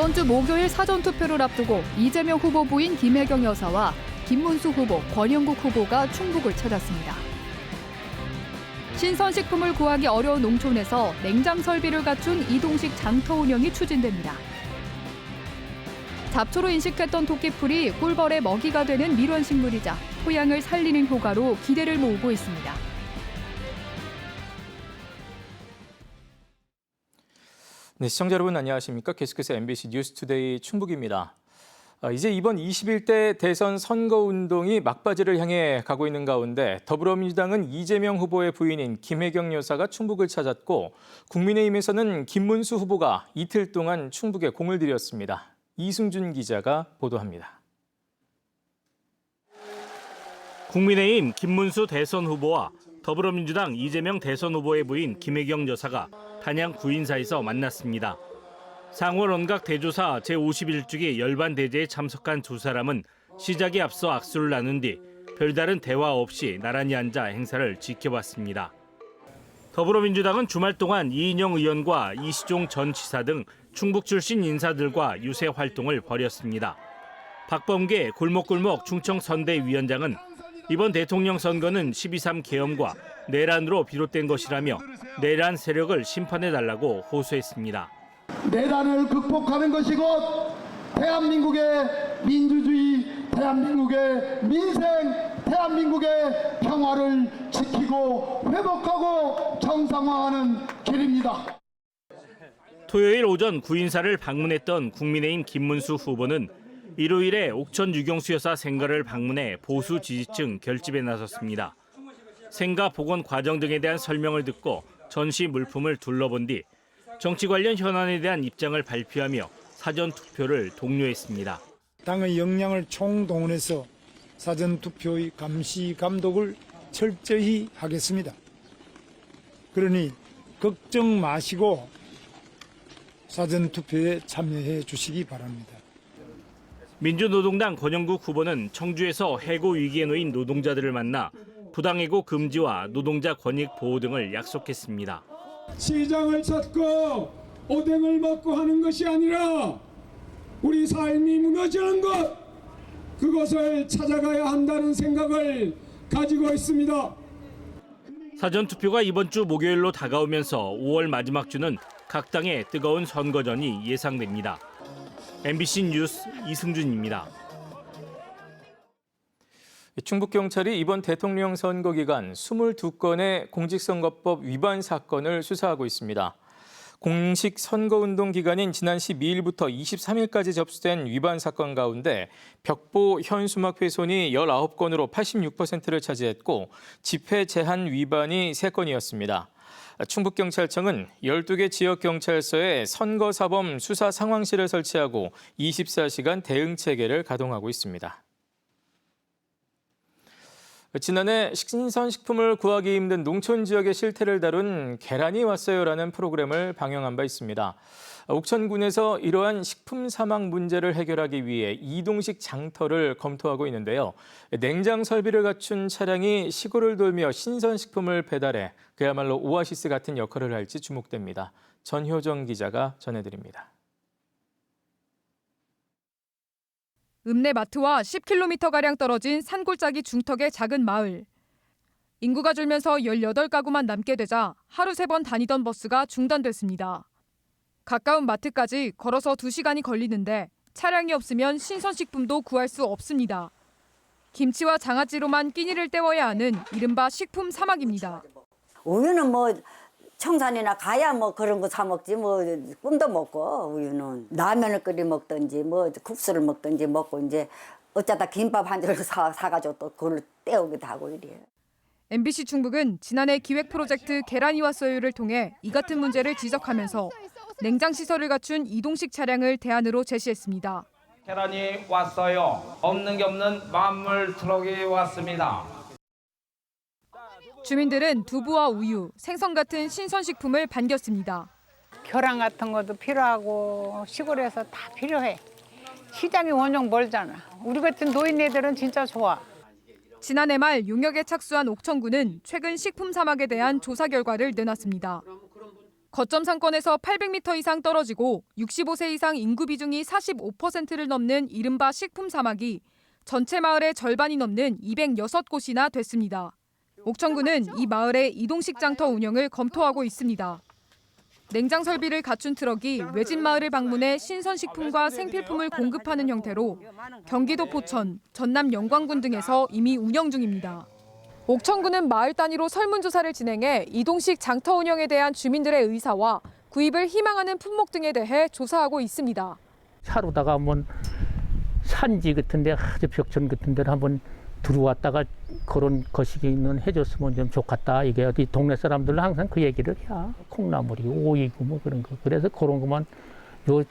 이번 주 목요일 사전투표를 앞두고 이재명 후보 부인 김혜경 여사와 김문수 후보, 권영국 후보가 충북을 찾았습니다. 신선식품을 구하기 어려운 농촌에서 냉장 설비를 갖춘 이동식 장터 운영이 추진됩니다. 잡초로 인식했던 토끼풀이 꿀벌의 먹이가 되는 밀원식물이자 토양을 살리는 효과로 기대를 모으고 있습니다. 네, 시청자 여러분 안녕하십니까? 계속해서 MBC 뉴스투데이 충북입니다. 이제 이번 21대 대선 선거운동이 막바지를 향해 가고 있는 가운데 더불어민주당은 이재명 후보의 부인인 김혜경 여사가 충북을 찾았고 국민의힘에서는 김문수 후보가 이틀 동안 충북에 공을 들였습니다. 이승준 기자가 보도합니다. 국민의힘 김문수 대선 후보와 더불어민주당 이재명 대선 후보의 부인 김혜경 여사가 단양 구인사에서 만났습니다. 상월 원각 대조사 제51주기 열반 대제에 참석한 두 사람은 시작에 앞서 악수를 나눈 뒤 별다른 대화 없이 나란히 앉아 행사를 지켜봤습니다. 더불어민주당은 주말 동안 이인영 의원과 이시종 전 지사 등 충북 출신 인사들과 유세 활동을 벌였습니다. 박범계 골목골목 충청선대위원장은 이번 대통령 선거는 12.3 계엄과 내란으로 비롯된 것이라며 내란 세력을 심판해달라고 호소했습니다. 내란을 극복하는 것이 곧 대한민국의 민주주의, 대한민국의 민생, 대한민국의 평화를 지키고 회복하고 정상화하는 길입니다. 토요일 오전 구인사를 방문했던 국민의힘 김문수 후보는 일요일에 옥천 유경수 여사 생가를 방문해 보수 지지층 결집에 나섰습니다. 생가 복원 과정 등에 대한 설명을 듣고 전시 물품을 둘러본 뒤 정치 관련 현안에 대한 입장을 발표하며 사전투표를 독려했습니다. 당의 역량을 총동원해서 사전투표의 감시 감독을 철저히 하겠습니다. 그러니 걱정 마시고 사전투표에 참여해 주시기 바랍니다. 민주노동당 권영국 후보는 청주에서 해고 위기에 놓인 노동자들을 만나 부당해고 금지와 노동자 권익 보호 등을 약속했습니다. 시장을 찾고 오뎅을 먹고 하는 것이 아니라 우리 삶이 무너지는 것, 그것을 찾아가야 한다는 생각을 가지고 있습니다. 사전투표가 이번 주 목요일로 다가오면서 5월 마지막 주는 각 당의 뜨거운 선거전이 예상됩니다. MBC 뉴스 이승준입니다. 충북경찰이 이번 대통령 선거 기간 22건의 공직선거법 위반 사건을 수사하고 있습니다. 공식 선거운동 기간인 지난 12일부터 23일까지 접수된 위반 사건 가운데 벽보 현수막 훼손이 19건으로 86%를 차지했고 집회 제한 위반이 3건이었습니다. 충북경찰청은 12개 지역경찰서에 선거사범 수사 상황실을 설치하고 24시간 대응체계를 가동하고 있습니다. 지난해 신선식품을 구하기 힘든 농촌 지역의 실태를 다룬 계란이 왔어요라는 프로그램을 방영한 바 있습니다. 옥천군에서 이러한 식품 사막 문제를 해결하기 위해 이동식 장터를 검토하고 있는데요. 냉장 설비를 갖춘 차량이 시골을 돌며 신선식품을 배달해 그야말로 오아시스 같은 역할을 할지 주목됩니다. 전효정 기자가 전해드립니다. 읍내 마트와 10km가량 떨어진 산골짜기 중턱의 작은 마을. 인구가 줄면서 18가구만 남게 되자 하루 3번 다니던 버스가 중단됐습니다. 가까운 마트까지 걸어서 2시간이 걸리는데 차량이 없으면 신선식품도 구할 수 없습니다. 김치와 장아찌로만 끼니를 때워야 하는 이른바 식품 사막입니다. 우유는 뭐 청산이나 가야 뭐 그런 거 사 먹지 뭐 꿈도 먹고 우유는 라면을 끓여 먹든지 뭐 국수를 먹든지 먹고 이제 어쩌다 김밥 한 줄 사가지고 또 그걸 때우기도 하고 이래요. MBC 충북은 지난해 기획 프로젝트 계란이 왔어요를 통해 이 같은 문제를 지적하면서 냉장 시설을 갖춘 이동식 차량을 대안으로 제시했습니다. 계란이 왔어요. 없는 게 없는 만물 트럭이 왔습니다. 주민들은 두부와 우유, 생선 같은 신선식품을 반겼습니다. 계란 같은 것도 필요하고 시골에서 다 필요해. 시장이 워낙 멀잖아. 우리 같은 노인네들은 진짜 좋아. 지난해 말 용역에 착수한 옥천군은 최근 식품 사막에 대한 조사 결과를 내놨습니다. 거점 상권에서 800m 이상 떨어지고 65세 이상 인구 비중이 45%를 넘는 이른바 식품 사막이 전체 마을의 절반이 넘는 206곳이나 됐습니다. 옥천군은 이 마을의 이동식 장터 운영을 검토하고 있습니다. 냉장 설비를 갖춘 트럭이 외진 마을을 방문해 신선식품과 생필품을 공급하는 형태로 경기도 포천, 전남 영광군 등에서 이미 운영 중입니다. 옥천군은 마을 단위로 설문조사를 진행해 이동식 장터 운영에 대한 주민들의 의사와 구입을 희망하는 품목 등에 대해 조사하고 있습니다. 차로다가 한번 산지 같은데 아주 벽천 같은 데를 한번 들어왔다가 그런 거시기는 해줬으면 좀 좋겠다. 이게 어디 동네 사람들은 항상 그 얘기를 해야 콩나물이 오이고 뭐 그런 거. 그래서 그런 것만 요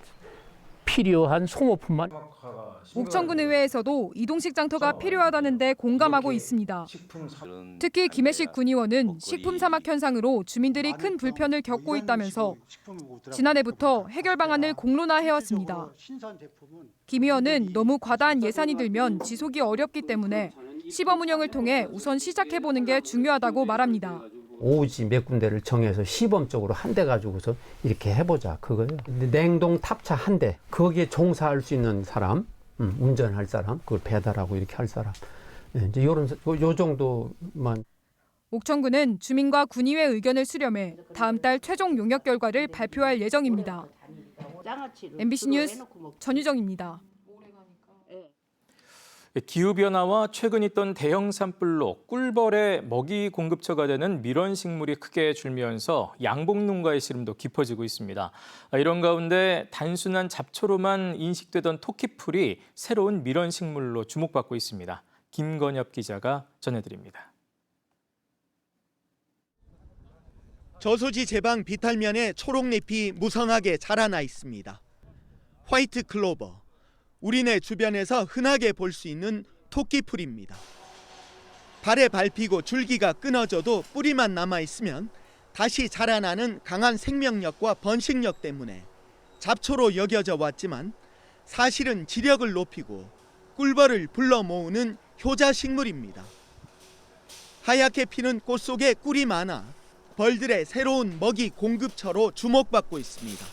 필요한 소모품만. 옥천군 의회에서도 이동식 장터가 필요하다는데 공감하고 있습니다. 특히 김해식 군의원은 식품 사막 현상으로 주민들이 큰 불편을 겪고 있다면서 지난해부터 해결 방안을 공론화해왔습니다. 김 의원은 너무 과다한 예산이 들면 지속이 어렵기 때문에 시범 운영을 통해 우선 시작해보는 게 중요하다고 말합니다. 오지 몇 군데를 정해서 시범적으로 한 대 가지고서 이렇게 해보자 그거예요. 냉동 탑차 한 대, 거기에 종사할 수 있는 사람, 운전할 사람, 그걸 배달하고 이렇게 할 사람, 이제 요 정도만. 옥천군은 주민과 군의회 의견을 수렴해 다음 달 최종 용역 결과를 발표할 예정입니다. MBC 뉴스 전유정입니다. 기후변화와 최근 있던 대형 산불로 꿀벌의 먹이 공급처가 되는 밀원식물이 크게 줄면서 양봉농가의 시름도 깊어지고 있습니다. 이런 가운데 단순한 잡초로만 인식되던 토끼풀이 새로운 밀원식물로 주목받고 있습니다. 김건엽 기자가 전해드립니다. 저수지 제방 비탈면에 초록잎이 무성하게 자라나 있습니다. 화이트 클로버. 우리네 주변에서 흔하게 볼 수 있는 토끼풀입니다. 발에 밟히고 줄기가 끊어져도 뿌리만 남아있으면 다시 자라나는 강한 생명력과 번식력 때문에 잡초로 여겨져 왔지만 사실은 지력을 높이고 꿀벌을 불러 모으는 효자식물입니다. 하얗게 피는 꽃 속에 꿀이 많아 벌들의 새로운 먹이 공급처로 주목받고 있습니다.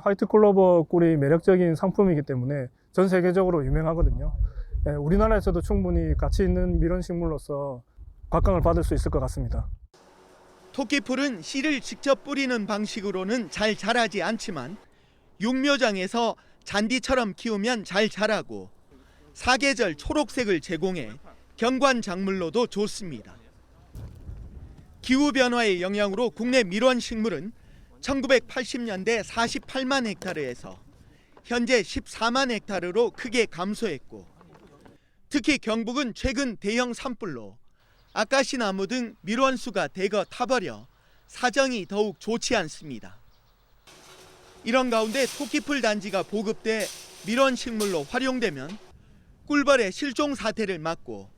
화이트 클로버 꿀이 매력적인 상품이기 때문에 전 세계적으로 유명하거든요. 우리나라에서도 충분히 가치 있는 밀원식물로서 각광을 받을 수 있을 것 같습니다. 토끼풀은 씨를 직접 뿌리는 방식으로는 잘 자라지 않지만 육묘장에서 잔디처럼 키우면 잘 자라고 사계절 초록색을 제공해 경관작물로도 좋습니다. 기후변화의 영향으로 국내 밀원식물은 1980년대 48만 헥타르에서 현재 14만 헥타르로 크게 감소했고 특히 경북은 최근 대형 산불로 아카시나무 등 밀원수가 대거 타버려 사정이 더욱 좋지 않습니다. 이런 가운데 토끼풀 단지가 보급돼 밀원식물로 활용되면 꿀벌의 실종 사태를 막고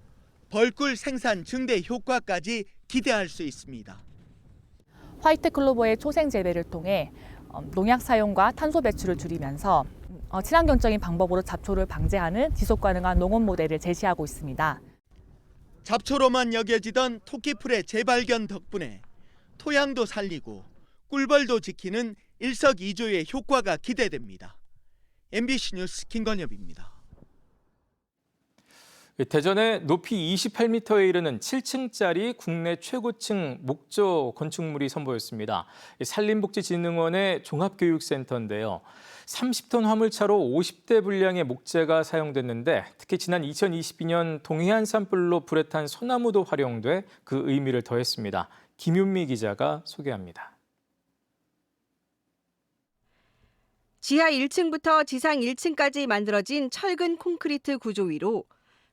벌꿀 생산 증대 효과까지 기대할 수 있습니다. 화이트 클로버의 초생 재배를 통해 농약 사용과 탄소 배출을 줄이면서 친환경적인 방법으로 잡초를 방제하는 지속 가능한 농업 모델을 제시하고 있습니다. 잡초로만 여겨지던 토끼풀의 재발견 덕분에 토양도 살리고 꿀벌도 지키는 일석이조의 효과가 기대됩니다. MBC 뉴스 김건엽입니다. 대전에 높이 28m에 이르는 7층짜리 국내 최고층 목조 건축물이 선보였습니다. 산림복지진흥원의 종합교육센터인데요. 30톤 화물차로 50대 분량의 목재가 사용됐는데 특히 지난 2022년 동해안 산불로 불에 탄 소나무도 활용돼 그 의미를 더했습니다. 김윤미 기자가 소개합니다. 지하 1층부터 지상 1층까지 만들어진 철근 콘크리트 구조 위로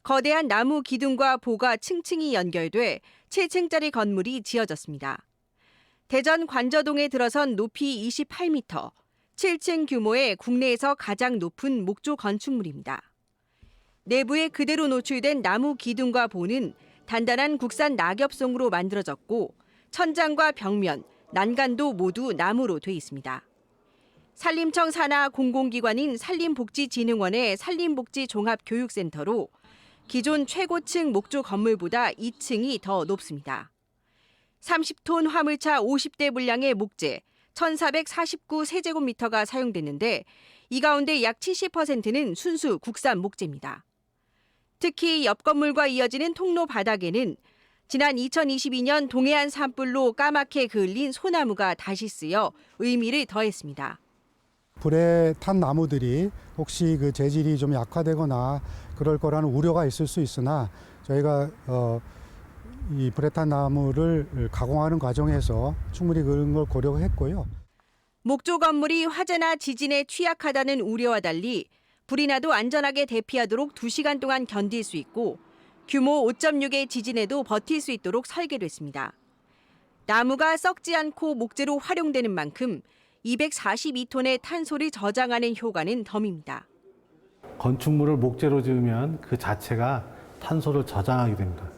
거대한 나무 기둥과 보가 층층이 연결돼 7층짜리 건물이 지어졌습니다. 대전 관저동에 들어선 높이 28m, 7층 규모의 국내에서 가장 높은 목조 건축물입니다. 내부에 그대로 노출된 나무 기둥과 보는 단단한 국산 낙엽송으로 만들어졌고 천장과 벽면, 난간도 모두 나무로 돼 있습니다. 산림청 산하 공공기관인 산림복지진흥원의 산림복지종합교육센터로 기존 최고층 목조 건물보다 2층이 더 높습니다. 30톤 화물차 50대 분량의 목재, 1,449세제곱미터가 사용됐는데 이 가운데 약 70%는 순수 국산 목재입니다. 특히 옆 건물과 이어지는 통로 바닥에는 지난 2022년 동해안 산불로 까맣게 그을린 소나무가 다시 쓰여 의미를 더했습니다. 불에 탄 나무들이 혹시 그 재질이 좀 약화되거나 그럴 거라는 우려가 있을 수 있으나 저희가 이 불에 탄 나무를 가공하는 과정에서 충분히 그런 걸 고려했고요. 목조 건물이 화재나 지진에 취약하다는 우려와 달리 불이 나도 안전하게 대피하도록 2시간 동안 견딜 수 있고 규모 5.6의 지진에도 버틸 수 있도록 설계됐습니다. 나무가 썩지 않고 목재로 활용되는 만큼 242톤의 탄소를 저장하는 효과는 덤입니다. 건축물을 목재로 지으면 그 자체가 탄소를 저장하게 됩니다.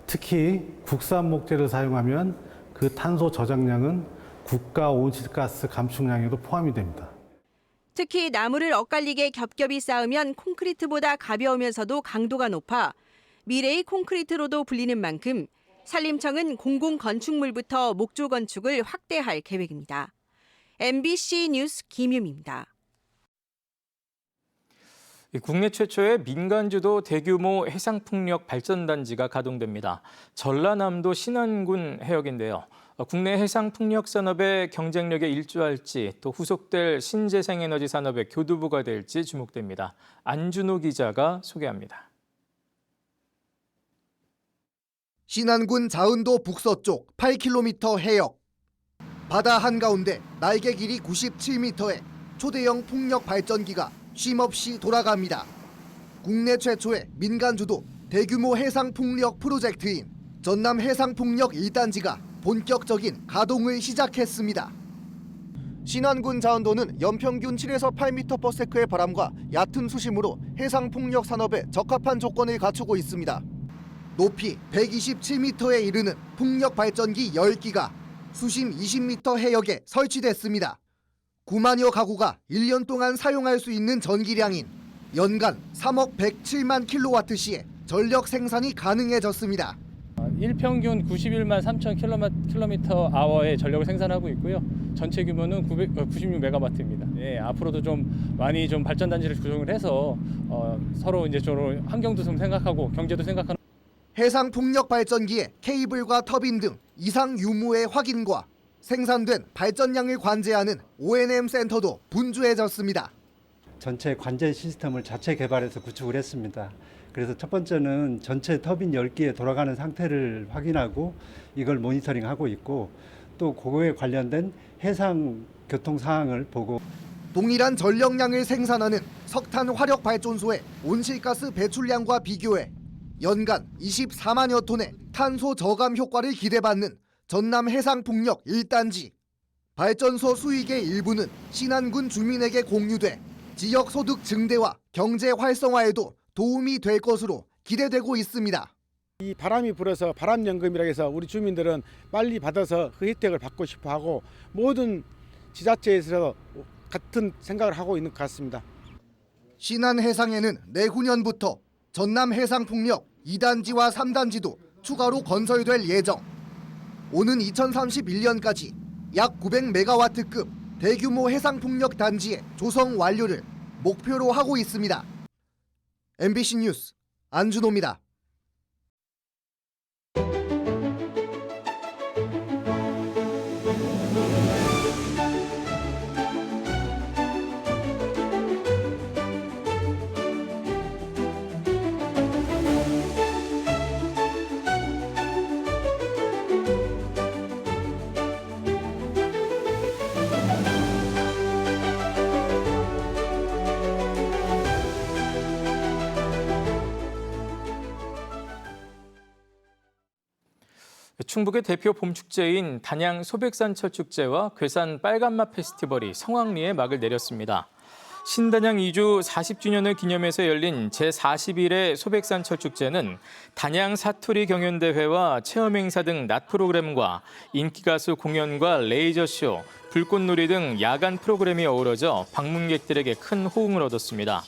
특히 국산 목재를 사용하면 그 탄소 저장량은 국가 온실가스 감축량에도 포함이 됩니다. 특히 나무를 엇갈리게 겹겹이 쌓으면 콘크리트보다 가벼우면서도 강도가 높아 미래의 콘크리트로도 불리는 만큼 산림청은 공공건축물부터 목조 건축을 확대할 계획입니다. MBC 뉴스 김유미입니다. 국내 최초의 민간주도 대규모 해상풍력 발전단지가 가동됩니다. 전라남도 신안군 해역인데요. 국내 해상풍력 산업의 경쟁력에 일조할지 또 후속될 신재생에너지 산업의 교두보가 될지 주목됩니다. 안준호 기자가 소개합니다. 신안군 자은도 북서쪽 8km 해역. 바다 한가운데 날개 길이 97m의 초대형 풍력 발전기가 쉼없이 돌아갑니다. 국내 최초의 민간주도 대규모 해상풍력 프로젝트인 전남 해상풍력 1단지가 본격적인 가동을 시작했습니다. 신안군 자은도는 연평균 7에서 8m/s의 바람과 얕은 수심으로 해상풍력 산업에 적합한 조건을 갖추고 있습니다. 높이 127m에 이르는 풍력 발전기 10기가 수심 20m 해역에 설치됐습니다. 9만여 가구가 1년 동안 사용할 수 있는 전기량인 연간 3억 107만 킬로와트시의 전력 생산이 가능해졌습니다. 일평균 91만 3천 킬로미터/아워의 전력을 생산하고 있고요. 전체 규모는 96메가와트입니다. 예, 앞으로도 좀 많이 좀 발전단지를 구성을 해서 서로 이제 좀 환경도 좀 생각하고 경제도 생각하는. 해상 풍력 발전기의 케이블과 터빈 등 이상 유무의 확인과 생산된 발전량을 관제하는 O&M 센터도 분주해졌습니다. 전체 관제 시스템을 자체 개발해서 구축을 했습니다. 그래서 첫 번째는 전체 터빈 10기에 돌아가는 상태를 확인하고 이걸 모니터링하고 있고 또 그거에 관련된 해상 교통 상황을 보고 동일한 전력량을 생산하는 석탄 화력 발전소의 온실가스 배출량과 비교해 연간 24만여 톤의 탄소 저감 효과를 기대받는 전남 해상풍력 1단지. 발전소 수익의 일부는 신안군 주민에게 공유돼 지역 소득 증대와 경제 활성화에도 도움이 될 것으로 기대되고 있습니다. 이 바람이 불어서 바람연금이라고 해서 우리 주민들은 빨리 받아서 그 혜택을 받고 싶어하고 모든 지자체에서 같은 생각을 하고 있는 것 같습니다. 신안 해상에는 내후년부터 전남 해상풍력 2단지와 3단지도 추가로 건설될 예정. 오는 2031년까지 약 900메가와트급 대규모 해상풍력 단지의 조성 완료를 목표로 하고 있습니다. MBC 뉴스 안준호입니다. 충북의 대표 봄축제인 단양 소백산철 축제와 괴산 빨간맛 페스티벌이 성황리에 막을 내렸습니다. 신단양 이주 40주년을 기념해서 열린 제41회 소백산철 축제는 단양 사투리 경연대회와 체험행사 등 낮 프로그램과 인기가수 공연과 레이저쇼, 불꽃놀이 등 야간 프로그램이 어우러져 방문객들에게 큰 호응을 얻었습니다.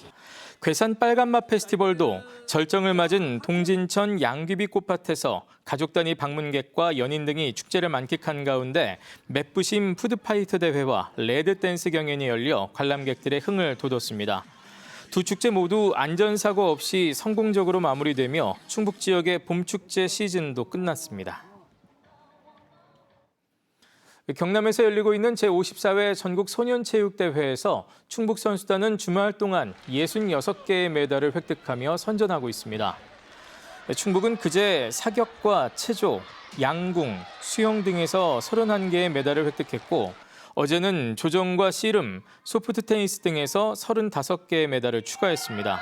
괴산 빨간맛 페스티벌도 절정을 맞은 동진천 양귀비 꽃밭에서 가족 단위 방문객과 연인 등이 축제를 만끽한 가운데 맵부심 푸드파이터 대회와 레드댄스 경연이 열려 관람객들의 흥을 돋웠습니다. 두 축제 모두 안전사고 없이 성공적으로 마무리되며 충북 지역의 봄축제 시즌도 끝났습니다. 경남에서 열리고 있는 제54회 전국 소년체육대회에서 충북 선수단은 주말 동안 66개의 메달을 획득하며 선전하고 있습니다. 충북은 그제 사격과 체조, 양궁, 수영 등에서 31개의 메달을 획득했고 어제는 조정과 씨름, 소프트 테니스 등에서 35개의 메달을 추가했습니다.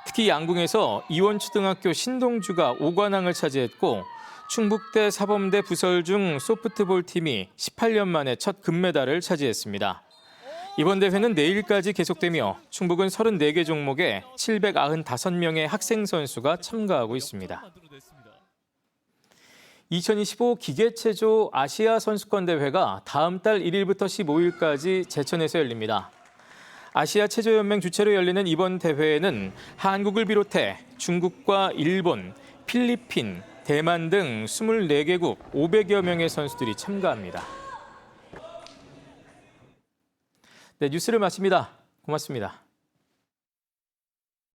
특히 양궁에서 이원초등학교 신동주가 5관왕을 차지했고 충북대 사범대 부설중 소프트볼 팀이 18년 만에 첫 금메달을 차지했습니다. 이번 대회는 내일까지 계속되며 충북은 34개 종목에 795명의 학생 선수가 참가하고 있습니다. 2025 기계체조 아시아 선수권 대회가 다음 달 1일부터 15일까지 제천에서 열립니다. 아시아 체조연맹 주최로 열리는 이번 대회에는 한국을 비롯해 중국과 일본, 필리핀, 대만 등 24개국 500여 명의 선수들이 참가합니다. 네, 뉴스를 마칩니다. 고맙습니다.